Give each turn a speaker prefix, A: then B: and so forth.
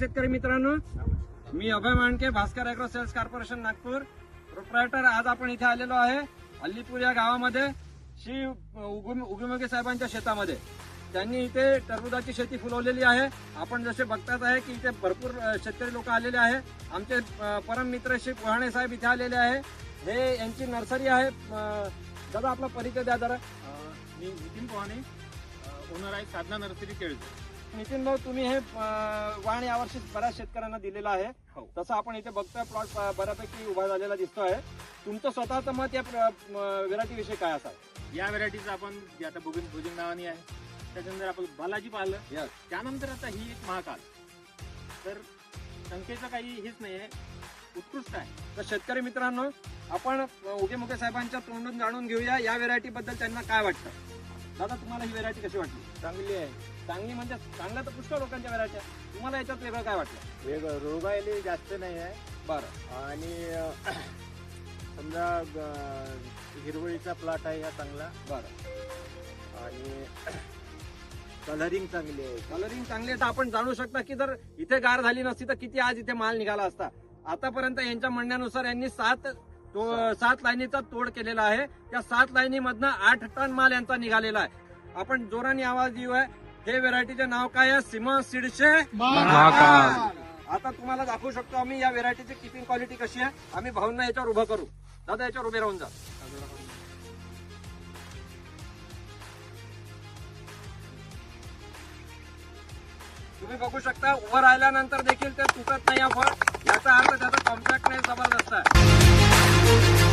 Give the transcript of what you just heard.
A: शेतकरी मित्रांनो, मी Abhay Mandke, Bhaskar agro sales corporation Nagpur proprietor. आज आपण इथे आलेलो आहे अल्लीपूर या गावामध्ये श्री उगीमुगे साहेबांच्या शेतामध्ये. त्यांनी इथे टरबूजाची शेती फुलवलेली आहे. आपण जसे बघतात आहे की इथे भरपूर शेतकरी लोक आलेले आहे. आमचे परम मित्र श्री पोहाणे साहेब इथे आलेले आहे. हे यांची नर्सरी आहे. दादा आपला परिचय द्या जरा.
B: मी नितीन पोहाणे, ओनर आहे साधना नर्सरी केळझर.
A: नितीन भाऊ, तुम्ही हे वाण यावर्षी बऱ्याच शेतकऱ्यांना दिलेलं आहे.
B: हो.
A: तसं आपण इथे बघतोय प्लॉट बऱ्यापैकी उभा झालेला दिसतोय. तुमचं स्वतःचं मत या व्हेरायटी विषयी काय असाल?
B: या व्हेरायटीचं आपण जे आता भुजंग नावाने आहे, त्याच्यानंतर आपण बालाजी पाहिलं, त्यानंतर आता ही एक महाकाल. तर संख्येचं काही हेच नाही आहे, उत्कृष्ट आहे.
A: तर शेतकरी मित्रांनो, आपण उगीमुगे साहेबांच्या तोंडून जाणून घेऊया या व्हेरायटी बद्दल त्यांना काय वाटतं. दादा, तुम्हाला ही व्हेरायटी कशी वाटली?
C: चांगली आहे.
A: चांगली म्हणजे चांगल्या तर पुष्कळ लोकांच्या व्हेरायटी आहे. तुम्हाला याच्यात वेगळं काय वाटलं?
C: वेगळं रोगायला जास्त नाही आहे.
A: बरं.
C: आणि समजा हिरवळीचा प्लॉट आहे हा चांगला.
A: बरं.
C: आणि कलरिंग चांगली आहे.
A: कलरिंग चांगली आहे. तर आपण जाणू शकता की जर इथे गार झाली नसती तर किती आज इथे माल निघाला असता. आतापर्यंत यांच्या म्हणण्यानुसार यांनी 7 लाईनीचा तोड केलेला आहे. त्या 7 लाईनीमधनं 8 टन माल यांचा निघालेला आहे. आपण जोराने आवाज देऊया. हे व्हेरायटीचे नाव काय आहे? सीमा सीडचे महाकाल. आता तुम्हाला दाखवू शकतो आम्ही या व्हेरायटीची किपिंग क्वालिटी कशी आहे. आम्ही भाऊंना याच्यावर उभं करू. दादा, याच्यावर उभे राहून जा. तुम्ही बघू शकता, उभं राहिल्यानंतर देखील ते तुटत नाही. हा फळ, याचा अर्थ त्याचा कॉम्पॅक्टनेस जबरदस्त आहे.